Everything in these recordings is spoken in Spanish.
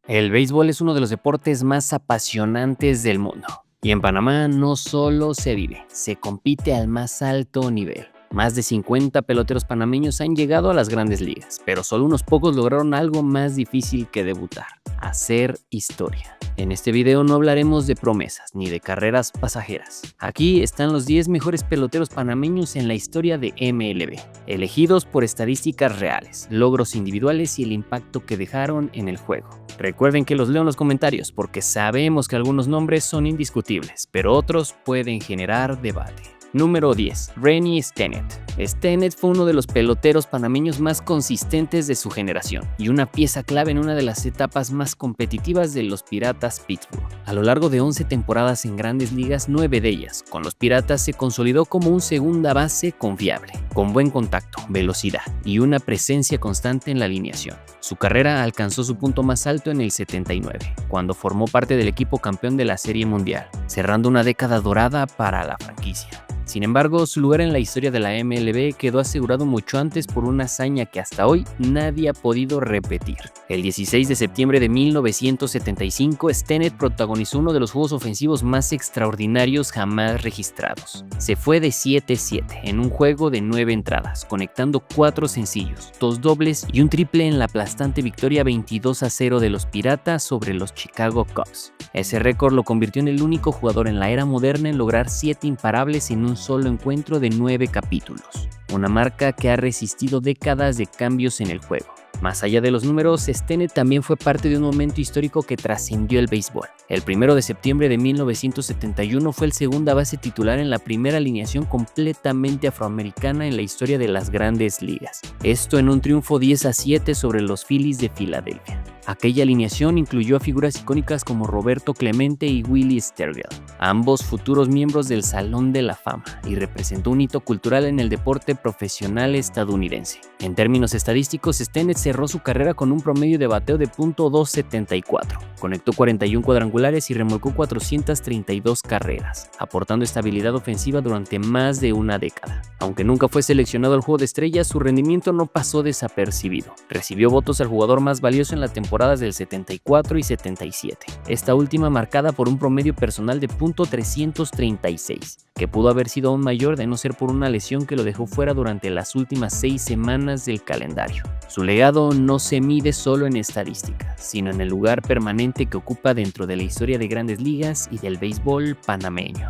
El béisbol es uno de los deportes más apasionantes del mundo. Y en Panamá no solo se vive, se compite al más alto nivel. Más de 50 peloteros panameños han llegado a las grandes ligas, pero solo unos pocos lograron algo más difícil que debutar: hacer historia. En este video no hablaremos de promesas ni de carreras pasajeras. Aquí están los 10 mejores peloteros panameños en la historia de MLB, elegidos por estadísticas reales, logros individuales y el impacto que dejaron en el juego. Recuerden que los leo en los comentarios porque sabemos que algunos nombres son indiscutibles, pero otros pueden generar debate. Número 10. Rennie Stennett. Stennett fue uno de los peloteros panameños más consistentes de su generación y una pieza clave en una de las etapas más competitivas de los Piratas Pittsburgh. A lo largo de 11 temporadas en Grandes Ligas, 9 de ellas, con los Piratas se consolidó como un segunda base confiable, con buen contacto, velocidad y una presencia constante en la alineación. Su carrera alcanzó su punto más alto en el 79, cuando formó parte del equipo campeón de la Serie Mundial, cerrando una década dorada para la franquicia. Sin embargo, su lugar en la historia de la MLB quedó asegurado mucho antes por una hazaña que hasta hoy nadie ha podido repetir. El 16 de septiembre de 1975, Stennett protagonizó uno de los juegos ofensivos más extraordinarios jamás registrados. Se fue de 7-7 en un juego de 9 entradas, conectando 4 sencillos, 2 dobles y un triple en la aplastante victoria 22-0 de los Piratas sobre los Chicago Cubs. Ese récord lo convirtió en el único jugador en la era moderna en lograr 7 imparables en un solo encuentro de 9 capítulos, una marca que ha resistido décadas de cambios en el juego. Más allá de los números, Stennett también fue parte de un momento histórico que trascendió el béisbol. El 1 de septiembre de 1971 fue el segunda base titular en la primera alineación completamente afroamericana en la historia de las Grandes Ligas. Esto en un triunfo 10-7 sobre los Phillies de Filadelfia. Aquella alineación incluyó a figuras icónicas como Roberto Clemente y Willie Stergell, ambos futuros miembros del Salón de la Fama, y representó un hito cultural en el deporte profesional estadounidense. En términos estadísticos, Stennett cerró su carrera con un promedio de bateo de .274, conectó 41 cuadrangulares y remolcó 432 carreras, aportando estabilidad ofensiva durante más de una década. Aunque nunca fue seleccionado al Juego de Estrellas, su rendimiento no pasó desapercibido. Recibió votos al jugador más valioso en la temporada del 74 y 77, esta última marcada por un promedio personal de .336, que pudo haber sido aún mayor de no ser por una lesión que lo dejó fuera durante las últimas 6 semanas del calendario. Su legado no se mide solo en estadísticas, sino en el lugar permanente que ocupa dentro de la historia de Grandes Ligas y del béisbol panameño.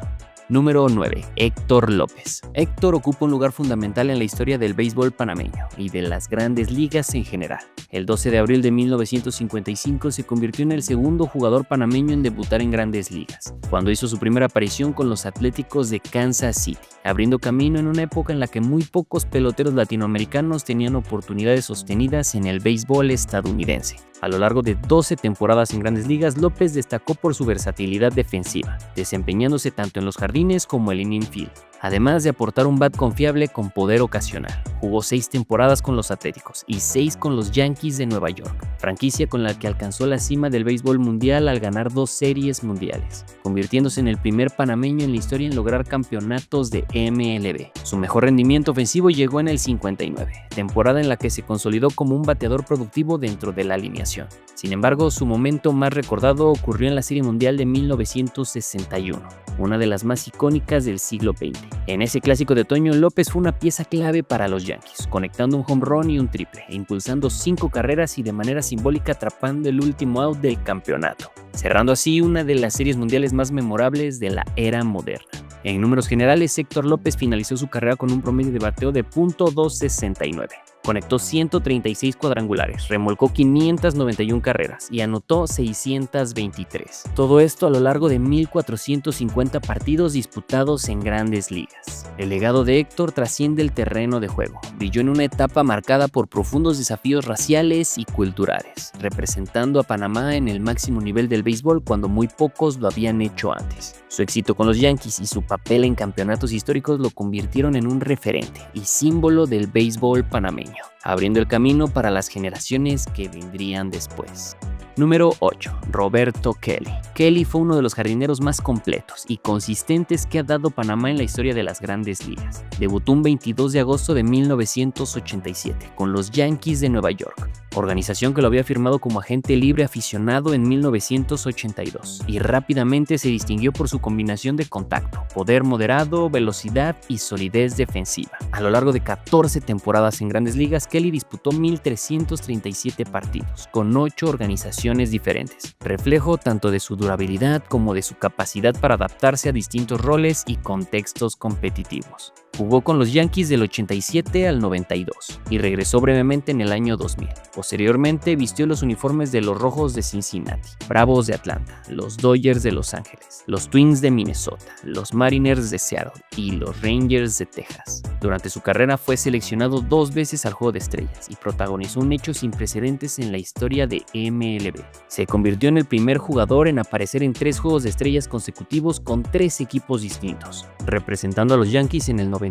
Número 9. Héctor López. Héctor ocupa un lugar fundamental en la historia del béisbol panameño y de las Grandes Ligas en general. El 12 de abril de 1955 se convirtió en el segundo jugador panameño en debutar en Grandes Ligas, cuando hizo su primera aparición con los Atléticos de Kansas City, abriendo camino en una época en la que muy pocos peloteros latinoamericanos tenían oportunidades sostenidas en el béisbol estadounidense. A lo largo de 12 temporadas en Grandes Ligas, López destacó por su versatilidad defensiva, desempeñándose tanto en los jardines como el infield, además de aportar un bat confiable con poder ocasional. Jugó 6 temporadas con los Atléticos y 6 con los Yankees de Nueva York, franquicia con la que alcanzó la cima del béisbol mundial al ganar 2 series mundiales, convirtiéndose en el primer panameño en la historia en lograr campeonatos de MLB. Su mejor rendimiento ofensivo llegó en el 59, temporada en la que se consolidó como un bateador productivo dentro de la alineación. Sin embargo, su momento más recordado ocurrió en la Serie Mundial de 1961, una de las más icónicas del siglo XX. En ese clásico de otoño, López fue una pieza clave para los Yankees, conectando un home run y un triple, impulsando 5 carreras y de manera simbólica atrapando el último out del campeonato, cerrando así una de las series mundiales más memorables de la era moderna. En números generales, Héctor López finalizó su carrera con un promedio de bateo de .269. Conectó 136 cuadrangulares, remolcó 591 carreras y anotó 623. Todo esto a lo largo de 1,450 partidos disputados en Grandes Ligas. El legado de Héctor trasciende el terreno de juego. Brilló en una etapa marcada por profundos desafíos raciales y culturales, representando a Panamá en el máximo nivel del béisbol cuando muy pocos lo habían hecho antes. Su éxito con los Yankees y su papel en campeonatos históricos lo convirtieron en un referente y símbolo del béisbol panameño, abriendo el camino para las generaciones que vendrían después. Número 8. Roberto Kelly. Kelly fue uno de los jardineros más completos y consistentes que ha dado Panamá en la historia de las grandes ligas. Debutó un 22 de agosto de 1987 con los Yankees de Nueva York, organización que lo había firmado como agente libre aficionado en 1982, y rápidamente se distinguió por su combinación de contacto, poder moderado, velocidad y solidez defensiva. A lo largo de 14 temporadas en grandes ligas, Kelly disputó 1,337 partidos con 8 organizaciones diferentes, reflejo tanto de su durabilidad como de su capacidad para adaptarse a distintos roles y contextos competitivos. Jugó con los Yankees del 87 al 92 y regresó brevemente en el año 2000. Posteriormente vistió los uniformes de los Rojos de Cincinnati, Bravos de Atlanta, los Dodgers de Los Ángeles, los Twins de Minnesota, los Mariners de Seattle y los Rangers de Texas. Durante su carrera fue seleccionado 2 veces al Juego de Estrellas y protagonizó un hecho sin precedentes en la historia de MLB. Se convirtió en el primer jugador en aparecer en 3 Juegos de Estrellas consecutivos con 3 equipos distintos, representando a los Yankees en el 92,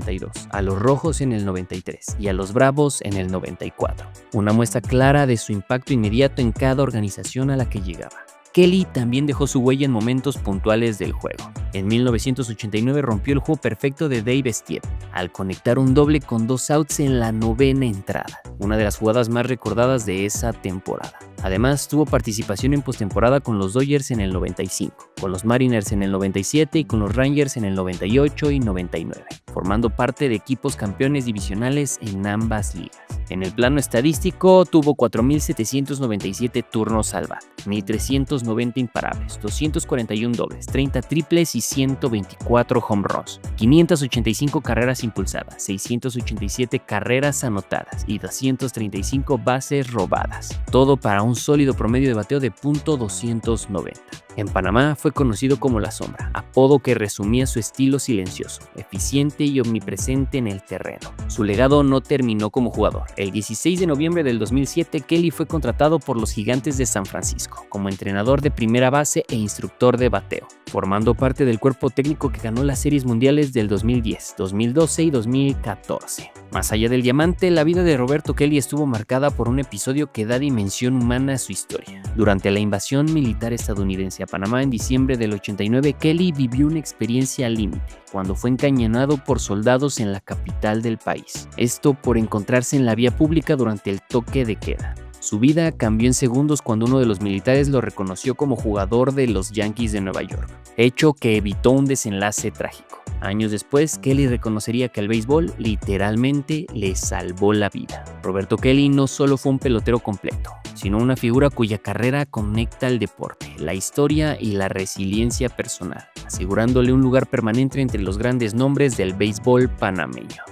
a los Rojos en el 93 y a los Bravos en el 94. Una muestra clara de su impacto inmediato en cada organización a la que llegaba. Kelly también dejó su huella en momentos puntuales del juego. En 1989 rompió el juego perfecto de Dave Stieb al conectar un doble con 2 outs en la 9ª entrada, una de las jugadas más recordadas de esa temporada. Además, tuvo participación en postemporada con los Dodgers en el 95, con los Mariners en el 97 y con los Rangers en el 98 y 99, formando parte de equipos campeones divisionales en ambas ligas. En el plano estadístico, tuvo 4,797 turnos al bat, 1,390 imparables, 241 dobles, 30 triples y 124 home runs, 585 carreras impulsadas, 687 carreras anotadas y 235 bases robadas, todo para un sólido promedio de bateo de .290. En Panamá fue conocido como La Sombra, apodo que resumía su estilo silencioso, eficiente y omnipresente en el terreno. Su legado no terminó como jugador. El 16 de noviembre del 2007, Kelly fue contratado por los Gigantes de San Francisco como entrenador de primera base e instructor de bateo, formando parte del cuerpo técnico que ganó las series mundiales del 2010, 2012 y 2014. Más allá del diamante, la vida de Roberto Kelly estuvo marcada por un episodio que da dimensión humana a su historia. Durante la invasión militar estadounidense a Panamá en diciembre del 89, Kelly vivió una experiencia límite cuando fue encañonado por soldados en la capital del país. Esto por encontrarse en la vía pública durante el toque de queda. Su vida cambió en segundos cuando uno de los militares lo reconoció como jugador de los Yankees de Nueva York, hecho que evitó un desenlace trágico. Años después, Kelly reconocería que el béisbol literalmente le salvó la vida. Roberto Kelly no solo fue un pelotero completo, sino una figura cuya carrera conecta el deporte, la historia y la resiliencia personal, asegurándole un lugar permanente entre los grandes nombres del béisbol panameño.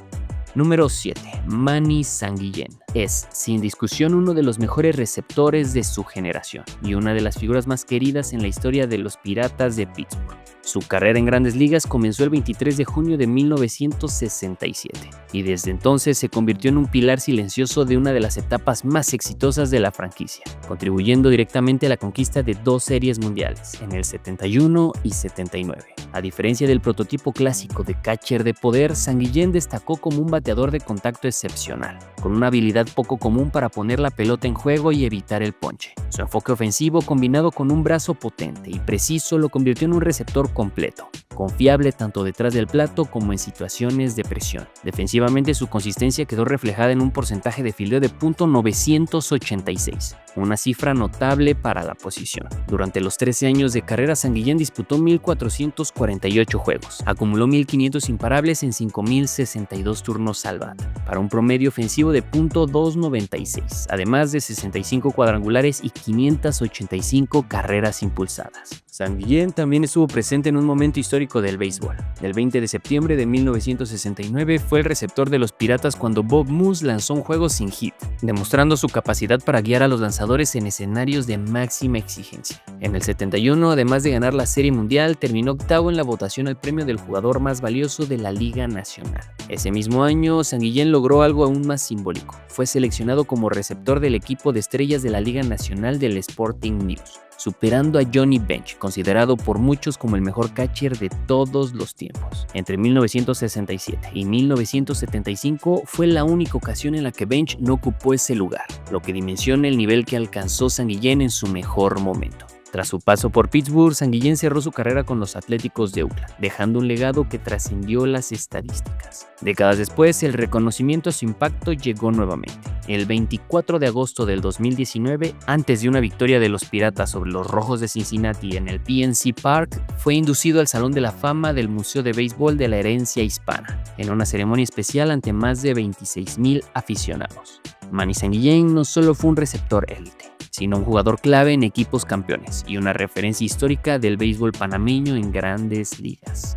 Número 7. Manny Sanguillén. Es, sin discusión, uno de los mejores receptores de su generación y una de las figuras más queridas en la historia de los Piratas de Pittsburgh. Su carrera en grandes ligas comenzó el 23 de junio de 1967 y desde entonces se convirtió en un pilar silencioso de una de las etapas más exitosas de la franquicia, contribuyendo directamente a la conquista de 2 series mundiales en el 71 y 79. A diferencia del prototipo clásico de catcher de poder, Sanguillén destacó como un bateador de contacto excepcional, con una habilidad poco común para poner la pelota en juego y evitar el ponche. Su enfoque ofensivo, combinado con un brazo potente y preciso, lo convirtió en un receptor completo, confiable tanto detrás del plato como en situaciones de presión. Defensivamente, su consistencia quedó reflejada en un porcentaje de fildeo de .986, una cifra notable para la posición. Durante los 13 años de carrera, Sanguillén disputó 1,448 juegos, acumuló 1,500 imparables en 5,062 turnos al bat, para un promedio ofensivo de .296, además de 65 cuadrangulares y 585 carreras impulsadas. Sanguillén también estuvo presente en un momento histórico del béisbol. El 20 de septiembre de 1969 fue el receptor de los Piratas cuando Bob Moose lanzó un juego sin hit, demostrando su capacidad para guiar a los lanzadores en escenarios de máxima exigencia. En el 71, además de ganar la Serie Mundial, terminó octavo en la votación al premio del jugador más valioso de la Liga Nacional. Ese mismo año, Sanguillén logró algo aún más simbólico. Fue seleccionado como receptor del equipo de estrellas de la Liga Nacional del Sporting News, superando a Johnny Bench, considerado por muchos como el mejor catcher de todos los tiempos. Entre 1967 y 1975 fue la única ocasión en la que Bench no ocupó ese lugar, lo que dimensiona el nivel que alcanzó Sanguillén en su mejor momento. Tras su paso por Pittsburgh, Sanguillén cerró su carrera con los Atléticos de Oakland, dejando un legado que trascendió las estadísticas. Décadas después, el reconocimiento a su impacto llegó nuevamente. El 24 de agosto del 2019, antes de una victoria de los Piratas sobre los Rojos de Cincinnati en el PNC Park, fue inducido al Salón de la Fama del Museo de Béisbol de la Herencia Hispana, en una ceremonia especial ante más de 26,000 aficionados. Manny Sanguillén no solo fue un receptor élite, sino un jugador clave en equipos campeones y una referencia histórica del béisbol panameño en grandes ligas.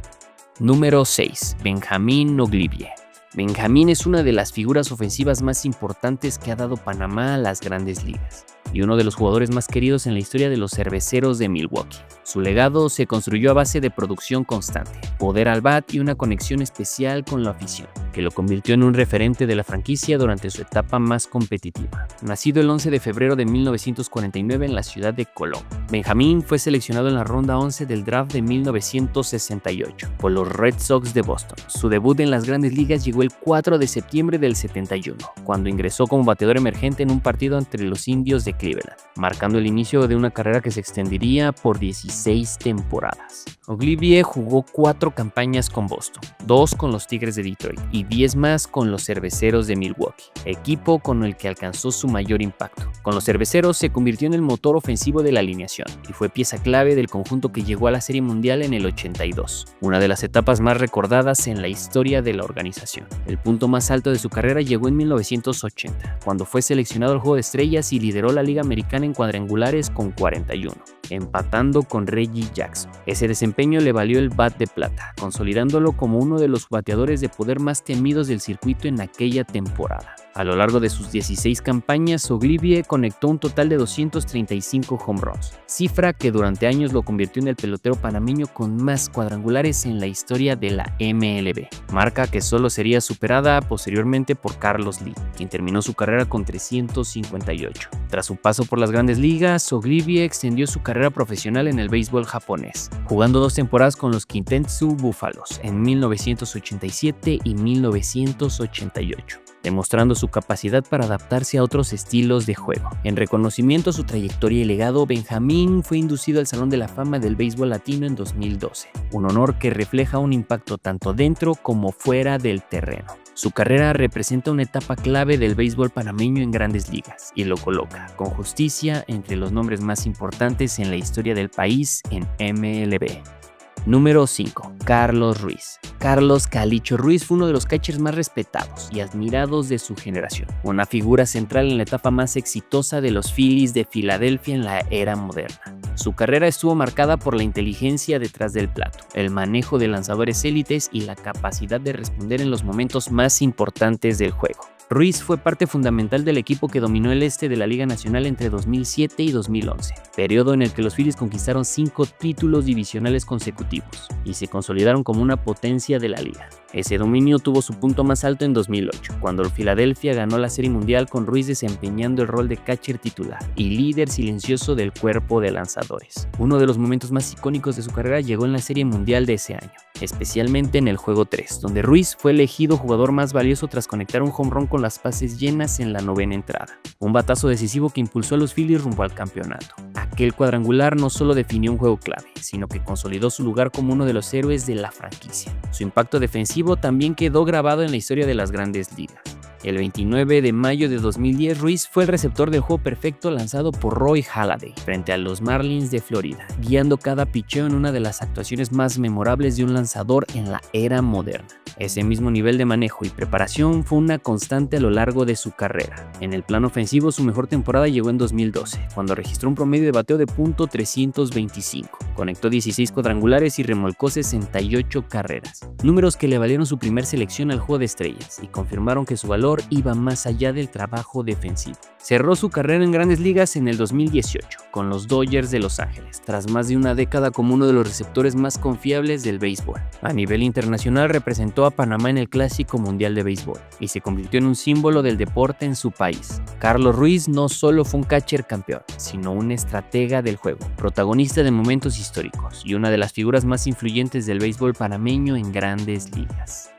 Número 6. Benjamín Oglivie. Benjamín es una de las figuras ofensivas más importantes que ha dado Panamá a las grandes ligas y uno de los jugadores más queridos en la historia de los Cerveceros de Milwaukee. Su legado se construyó a base de producción constante, poder al bat y una conexión especial con la afición, que lo convirtió en un referente de la franquicia durante su etapa más competitiva. Nacido el 11 de febrero de 1949 en la ciudad de Colón, Benjamín fue seleccionado en la ronda 11 del draft de 1968 por los Red Sox de Boston. Su debut en las grandes ligas llegó el 4 de septiembre del 71, cuando ingresó como bateador emergente en un partido entre los Indios de Cleveland, marcando el inicio de una carrera que se extendería por 16 temporadas. Oglivie jugó 4 campañas con Boston, 2 con los Tigres de Detroit y 10 más con los Cerveceros de Milwaukee, equipo con el que alcanzó su mayor impacto. Con los Cerveceros se convirtió en el motor ofensivo de la alineación y fue pieza clave del conjunto que llegó a la Serie Mundial en el 82, una de las etapas más recordadas en la historia de la organización. El punto más alto de su carrera llegó en 1980, cuando fue seleccionado al Juego de Estrellas y lideró la Liga Americana en cuadrangulares con 41, empatando con Reggie Jackson. Ese desempeño le valió el bat de plata, consolidándolo como uno de los bateadores de poder más temidos del circuito en aquella temporada. A lo largo de sus 16 campañas, Oglivie conectó un total de 235 home runs, cifra que durante años lo convirtió en el pelotero panameño con más cuadrangulares en la historia de la MLB, marca que solo sería superada posteriormente por Carlos Lee, quien terminó su carrera con 358. Tras su paso por las grandes ligas, Oglivie extendió su carrera profesional en el béisbol japonés, jugando 2 temporadas con los Kintetsu Búfalos en 1987 y 1988. Demostrando su capacidad para adaptarse a otros estilos de juego. En reconocimiento a su trayectoria y legado, Benjamín fue inducido al Salón de la Fama del Béisbol Latino en 2012, un honor que refleja un impacto tanto dentro como fuera del terreno. Su carrera representa una etapa clave del béisbol panameño en grandes ligas y lo coloca, con justicia, entre los nombres más importantes en la historia del país en MLB. Número 5. Carlos Ruiz. Carlos Calicho Ruiz fue uno de los catchers más respetados y admirados de su generación, una figura central en la etapa más exitosa de los Phillies de Filadelfia en la era moderna. Su carrera estuvo marcada por la inteligencia detrás del plato, el manejo de lanzadores élites y la capacidad de responder en los momentos más importantes del juego. Ruiz fue parte fundamental del equipo que dominó el este de la Liga Nacional entre 2007 y 2011, periodo en el que los Phillies conquistaron 5 títulos divisionales consecutivos y se consolidaron como una potencia de la liga. Ese dominio tuvo su punto más alto en 2008, cuando el Philadelphia ganó la Serie Mundial con Ruiz desempeñando el rol de catcher titular y líder silencioso del cuerpo de lanzadores. Uno de los momentos más icónicos de su carrera llegó en la Serie Mundial de ese año, especialmente en el Juego 3, donde Ruiz fue elegido jugador más valioso tras conectar un home run con las bases llenas en la 9ª entrada. Un batazo decisivo que impulsó a los Phillies rumbo al campeonato. Aquel cuadrangular no solo definió un juego clave, sino que consolidó su lugar como uno de los héroes de la franquicia. Su impacto defensivo también quedó grabado en la historia de las grandes ligas. El 29 de mayo de 2010, Ruiz fue el receptor del juego perfecto lanzado por Roy Halladay frente a los Marlins de Florida, guiando cada picheo en una de las actuaciones más memorables de un lanzador en la era moderna. Ese mismo nivel de manejo y preparación fue una constante a lo largo de su carrera. En el plano ofensivo, su mejor temporada llegó en 2012, cuando registró un promedio de bateo de .325, conectó 16 cuadrangulares y remolcó 68 carreras, números que le valieron su primer selección al Juego de Estrellas y confirmaron que su valor iba más allá del trabajo defensivo. Cerró su carrera en grandes ligas en el 2018 con los Dodgers de Los Ángeles, tras más de una década como uno de los receptores más confiables del béisbol. A nivel internacional representó a Panamá en el Clásico Mundial de Béisbol y se convirtió en un símbolo del deporte en su país. Carlos Ruiz no solo fue un catcher campeón, sino un estratega del juego, protagonista de momentos históricos y una de las figuras más influyentes del béisbol panameño en grandes ligas.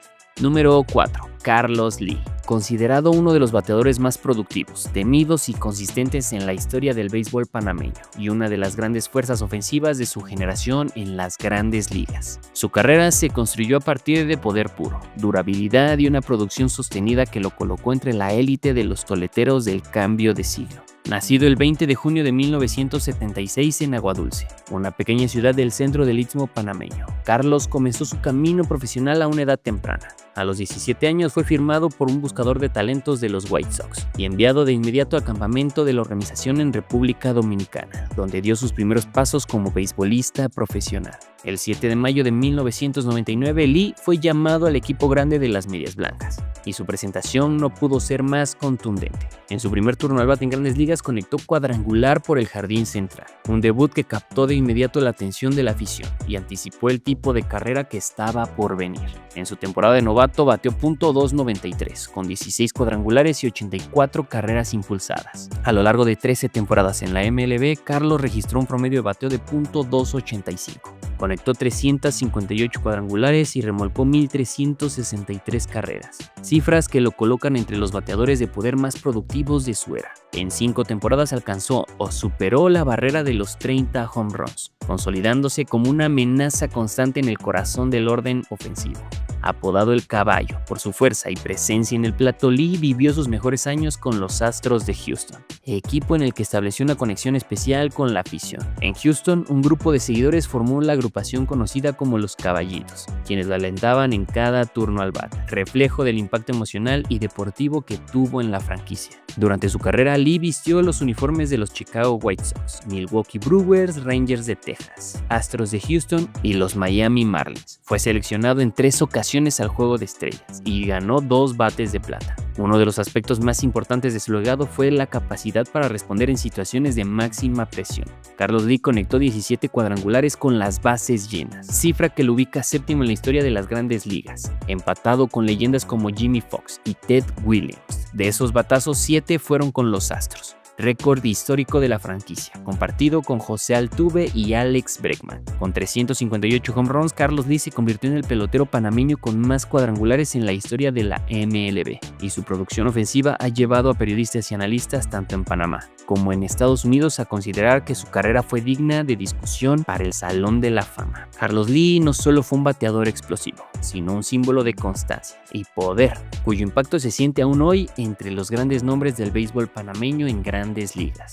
Número 4. Carlos Lee. considerado uno de los bateadores más productivos, temidos y consistentes en la historia del béisbol panameño y una de las grandes fuerzas ofensivas de su generación en las grandes ligas. Su carrera se construyó a partir de poder puro, durabilidad y una producción sostenida que lo colocó entre la élite de los toleteros del cambio de siglo. Nacido el 20 de junio de 1976 en Aguadulce, una pequeña ciudad del centro del Istmo panameño, Carlos comenzó su camino profesional a una edad temprana. A los 17 años fue firmado por un buscador de talentos de los White Sox y enviado de inmediato al campamento de la organización en República Dominicana, donde dio sus primeros pasos como beisbolista profesional. El 7 de mayo de 1999, Lee fue llamado al equipo grande de las Medias Blancas, y su presentación no pudo ser más contundente. En su primer turno al bate en Grandes Ligas conectó cuadrangular por el jardín central, un debut que captó de inmediato la atención de la afición y anticipó el tipo de carrera que estaba por venir. En su temporada de novato bateó .293, con 16 cuadrangulares y 84 carreras impulsadas. A lo largo de 13 temporadas en la MLB, Carlos registró un promedio de bateo de .285. Conectó 358 cuadrangulares y remolcó 1,363 carreras, cifras que lo colocan entre los bateadores de poder más productivos de su era. En 5 temporadas alcanzó o superó la barrera de los 30 home runs, consolidándose como una amenaza constante en el corazón del orden ofensivo. Apodado el Caballo por su fuerza y presencia en el plato, Lee vivió sus mejores años con los Astros de Houston, equipo en el que estableció una conexión especial con la afición. En Houston, un grupo de seguidores formó la agrupación conocida como los Caballitos, quienes lo alentaban en cada turno al bate, reflejo del impacto emocional y deportivo que tuvo en la franquicia. Durante su carrera, Lee vistió los uniformes de los Chicago White Sox, Milwaukee Brewers, Rangers de Texas, Astros de Houston y los Miami Marlins. Fue seleccionado en 3 ocasiones al Juego de Estrellas y ganó 2 bates de plata. Uno de los aspectos más importantes de su legado fue la capacidad para responder en situaciones de máxima presión. Carlos Lee conectó 17 cuadrangulares con las bases llenas, cifra que lo ubica séptimo en la historia de las Grandes Ligas, empatado con leyendas como Jimmy Foxx y Ted Williams. De esos batazos, 7 fueron con los Astros, récord histórico de la franquicia, compartido con José Altuve y Alex Bregman. Con 358 home runs, Carlos Lee se convirtió en el pelotero panameño con más cuadrangulares en la historia de la MLB, y su producción ofensiva ha llevado a periodistas y analistas tanto en Panamá como en Estados Unidos a considerar que su carrera fue digna de discusión para el Salón de la Fama. Carlos Lee no solo fue un bateador explosivo, sino un símbolo de constancia y poder, cuyo impacto se siente aún hoy entre los grandes nombres del béisbol panameño en Grandes Ligas.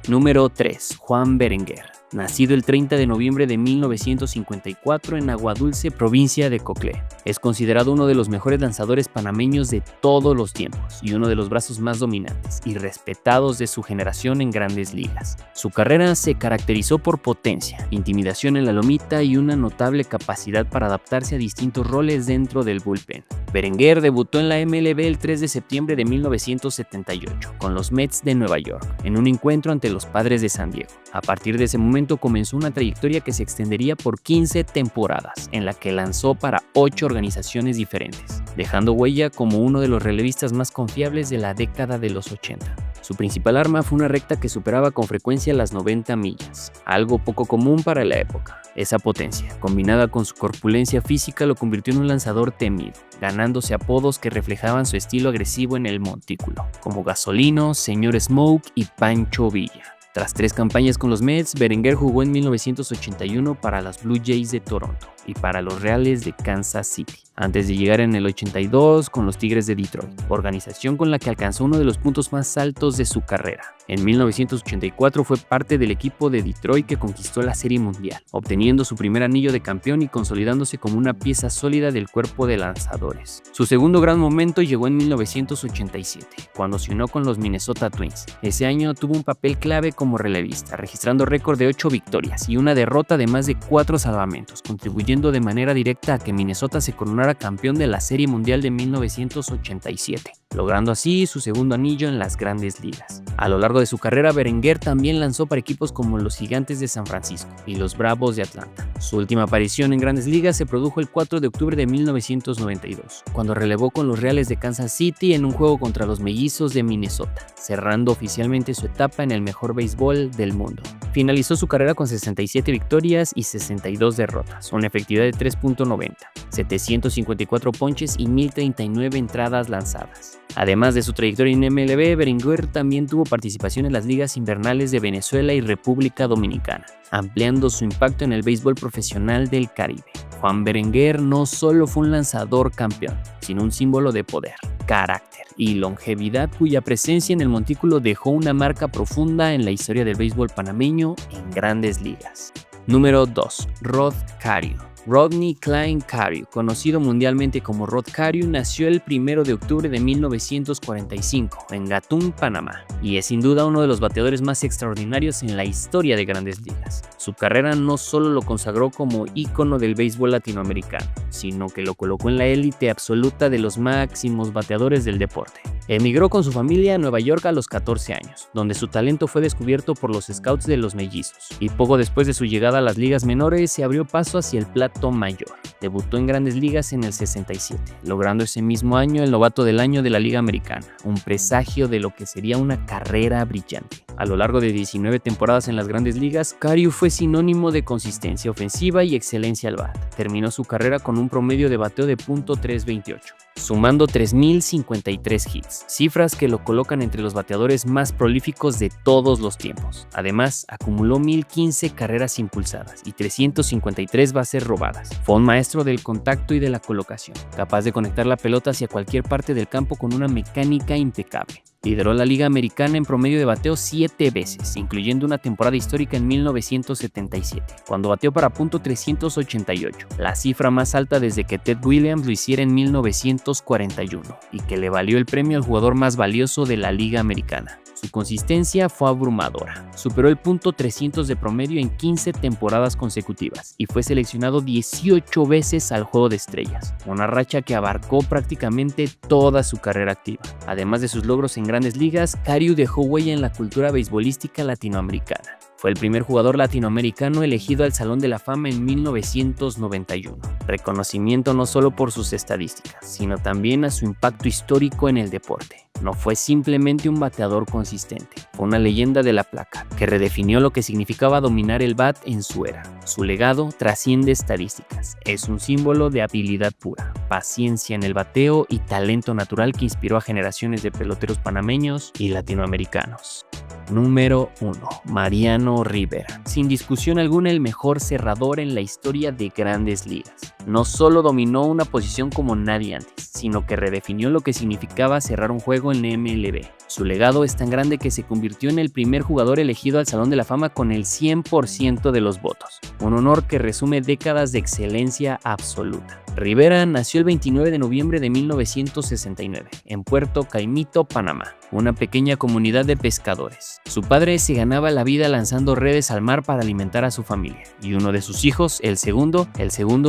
Número 3. Juan Berenguer. Nacido el 30 de noviembre de 1954 en Aguadulce, provincia de Coclé. Es considerado uno de los mejores lanzadores panameños de todos los tiempos y uno de los brazos más dominantes y respetados de su generación en Grandes Ligas. Su carrera se caracterizó por potencia, intimidación en la lomita y una notable capacidad para adaptarse a distintos roles dentro del bullpen. Berenguer debutó en la MLB el 3 de septiembre de 1978 con los Mets de Nueva York en un encuentro ante los Padres de San Diego. A partir de ese momento comenzó una trayectoria que se extendería por 15 temporadas, en la que lanzó para 8 organizaciones diferentes, dejando huella como uno de los relevistas más confiables de la década de los 80. Su principal arma fue una recta que superaba con frecuencia las 90 millas, algo poco común para la época. Esa potencia, combinada con su corpulencia física, lo convirtió en un lanzador temido, ganándose apodos que reflejaban su estilo agresivo en el montículo, como Gasolino, Señor Smoke y Pancho Villa. Tras 3 campañas con los Mets, Berenguer jugó en 1981 para las Blue Jays de Toronto y para los Reales de Kansas City, antes de llegar en el 82 con los Tigres de Detroit, organización con la que alcanzó uno de los puntos más altos de su carrera. En 1984 fue parte del equipo de Detroit que conquistó la Serie Mundial, obteniendo su primer anillo de campeón y consolidándose como una pieza sólida del cuerpo de lanzadores. Su segundo gran momento llegó en 1987, cuando se unió con los Minnesota Twins. Ese año tuvo un papel clave como relevista, registrando récord de 8 victorias y una derrota de más de 4 salvamentos, contribuyendo de manera directa a que Minnesota se coronara campeón de la Serie Mundial de 1987, logrando así su segundo anillo en las Grandes Ligas. A lo largo de su carrera, Berenguer también lanzó para equipos como los Gigantes de San Francisco y los Bravos de Atlanta. Su última aparición en Grandes Ligas se produjo el 4 de octubre de 1992, cuando relevó con los Reales de Kansas City en un juego contra los Mellizos de Minnesota, cerrando oficialmente su etapa en el mejor béisbol del mundo. Finalizó su carrera con 67 victorias y 62 derrotas, una efectividad de 3.90, 754 ponches y 1,039 entradas lanzadas. Además de su trayectoria en MLB, Berenguer también tuvo participación en las ligas invernales de Venezuela y República Dominicana, ampliando su impacto en el béisbol profesional del Caribe. Juan Berenguer no solo fue un lanzador campeón, sino un símbolo de poder, carácter y longevidad cuya presencia en el montículo dejó una marca profunda en la historia del béisbol panameño en grandes ligas. Número 2. Rod Carew. Rodney Cline Carew, conocido mundialmente como Rod Carew, nació el 1 de octubre de 1945 en Gatún, Panamá, y es sin duda uno de los bateadores más extraordinarios en la historia de grandes ligas. Su carrera no solo lo consagró como ícono del béisbol latinoamericano, sino que lo colocó en la élite absoluta de los máximos bateadores del deporte. Emigró con su familia a Nueva York a los 14 años, donde su talento fue descubierto por los scouts de los Mellizos, y poco después de su llegada a las ligas menores se abrió paso hacia el plato mayor. Debutó en grandes ligas en el 67, logrando ese mismo año el novato del año de la Liga Americana, un presagio de lo que sería una carrera brillante. A lo largo de 19 temporadas en las grandes ligas, Carew fue sinónimo de consistencia ofensiva y excelencia al bat. Terminó su carrera con un promedio de bateo de .328. Sumando 3.053 hits, cifras que lo colocan entre los bateadores más prolíficos de todos los tiempos. Además, acumuló 1.015 carreras impulsadas y 353 bases robadas. Fue un maestro del contacto y de la colocación, capaz de conectar la pelota hacia cualquier parte del campo con una mecánica impecable. Lideró la Liga Americana en promedio de bateo 7 veces, incluyendo una temporada histórica en 1977, cuando bateó para .388, la cifra más alta desde que Ted Williams lo hiciera en 1941, y que le valió el premio al jugador más valioso de la Liga Americana. Su consistencia fue abrumadora. Superó el .300 de promedio en 15 temporadas consecutivas y fue seleccionado 18 veces al Juego de Estrellas, una racha que abarcó prácticamente toda su carrera activa. Además de sus logros en grandes ligas, Carew dejó huella en la cultura beisbolística latinoamericana. Fue el primer jugador latinoamericano elegido al Salón de la Fama en 1991. Reconocimiento no solo por sus estadísticas, sino también a su impacto histórico en el deporte. No fue simplemente un bateador consistente, fue una leyenda de la placa que redefinió lo que significaba dominar el bat en su era. Su legado trasciende estadísticas, es un símbolo de habilidad pura, paciencia en el bateo y talento natural que inspiró a generaciones de peloteros panameños y latinoamericanos. Número 1. Mariano Rivera. Sin discusión alguna el mejor cerrador en la historia de grandes ligas. No solo dominó una posición como nadie antes, sino que redefinió lo que significaba cerrar un juego en MLB. Su legado es tan grande que se convirtió en el primer jugador elegido al Salón de la Fama con el 100% de los votos, un honor que resume décadas de excelencia absoluta. Rivera nació el 29 de noviembre de 1969 en Puerto Caimito, Panamá, una pequeña comunidad de pescadores. Su padre se ganaba la vida lanzando redes al mar para alimentar a su familia, y uno de sus hijos, el segundo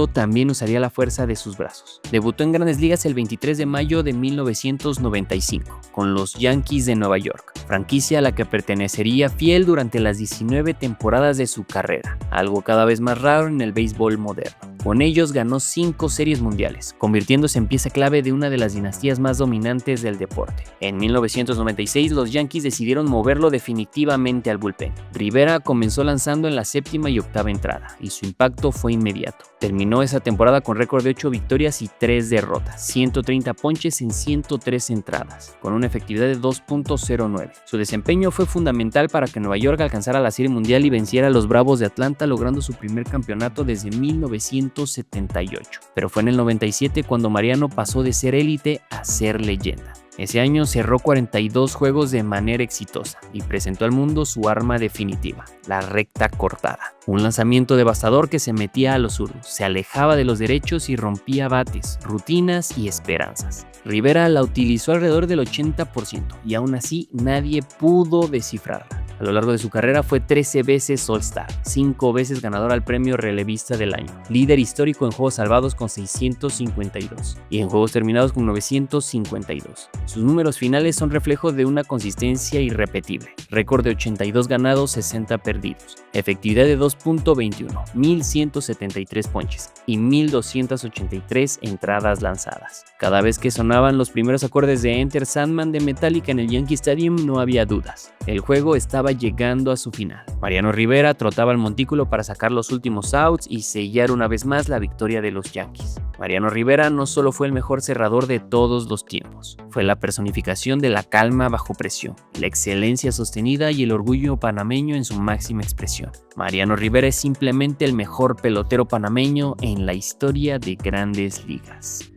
también usaría la fuerza de sus brazos. Debutó en Grandes Ligas el 23 de mayo de 1995 con los Yankees de Nueva York, franquicia a la que pertenecería fiel durante las 19 temporadas de su carrera, algo cada vez más raro en el béisbol moderno. Con ellos ganó 5 series mundiales, convirtiéndose en pieza clave de una de las dinastías más dominantes del deporte. En 1996 los Yankees decidieron moverlo definitivamente al bullpen. Rivera comenzó lanzando en la 7ª y 8ª entrada, y su impacto fue inmediato. Terminó esa temporada con récord de 8 victorias y 3 derrotas, 130 ponches en 103 entradas, con una efectividad de 2.09. Su desempeño fue fundamental para que Nueva York alcanzara la Serie Mundial y venciera a los Bravos de Atlanta, logrando su primer campeonato desde 1978. Pero fue en el 97 cuando Mariano pasó de ser élite a ser leyenda. Ese año cerró 42 juegos de manera exitosa y presentó al mundo su arma definitiva, la recta cortada. Un lanzamiento devastador que se metía a los zurdos, se alejaba de los derechos y rompía bates, rutinas y esperanzas. Rivera la utilizó alrededor del 80% y aún así nadie pudo descifrarla. A lo largo de su carrera fue 13 veces All-Star, 5 veces ganador al premio relevista del año, líder histórico en juegos salvados con 652 y en juegos terminados con 952. Sus números finales son reflejo de una consistencia irrepetible, récord de 82 ganados, 60 perdidos, efectividad de 2.21, 1173 ponches y 1283 entradas lanzadas. Cada vez que sonaban los primeros acordes de Enter Sandman de Metallica en el Yankee Stadium no había dudas, el juego estaba llegando a su final. Mariano Rivera trotaba al montículo para sacar los últimos outs y sellar una vez más la victoria de los Yankees. Mariano Rivera no solo fue el mejor cerrador de todos los tiempos, fue la personificación de la calma bajo presión, la excelencia sostenida y el orgullo panameño en su máxima expresión. Mariano Rivera es simplemente el mejor pelotero panameño en la historia de Grandes Ligas.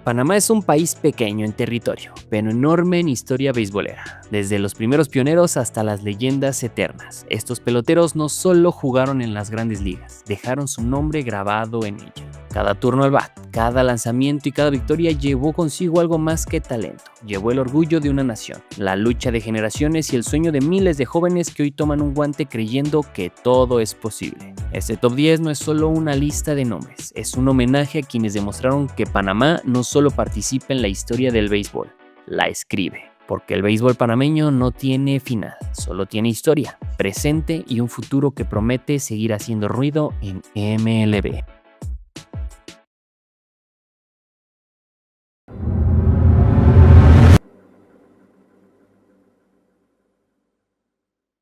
Panamá es un país pequeño en territorio, pero enorme en historia beisbolera, desde los primeros pioneros hasta las leyendas eternas. Estos peloteros no solo jugaron en las Grandes Ligas, dejaron su nombre grabado en ella. Cada turno al bat, cada lanzamiento y cada victoria llevó consigo algo más que talento. Llevó el orgullo de una nación, la lucha de generaciones y el sueño de miles de jóvenes que hoy toman un guante creyendo que todo es posible. Este top 10 no es solo una lista de nombres, es un homenaje a quienes demostraron que Panamá no solo participa en la historia del béisbol, la escribe. Porque el béisbol panameño no tiene final, solo tiene historia, presente y un futuro que promete seguir haciendo ruido en MLB.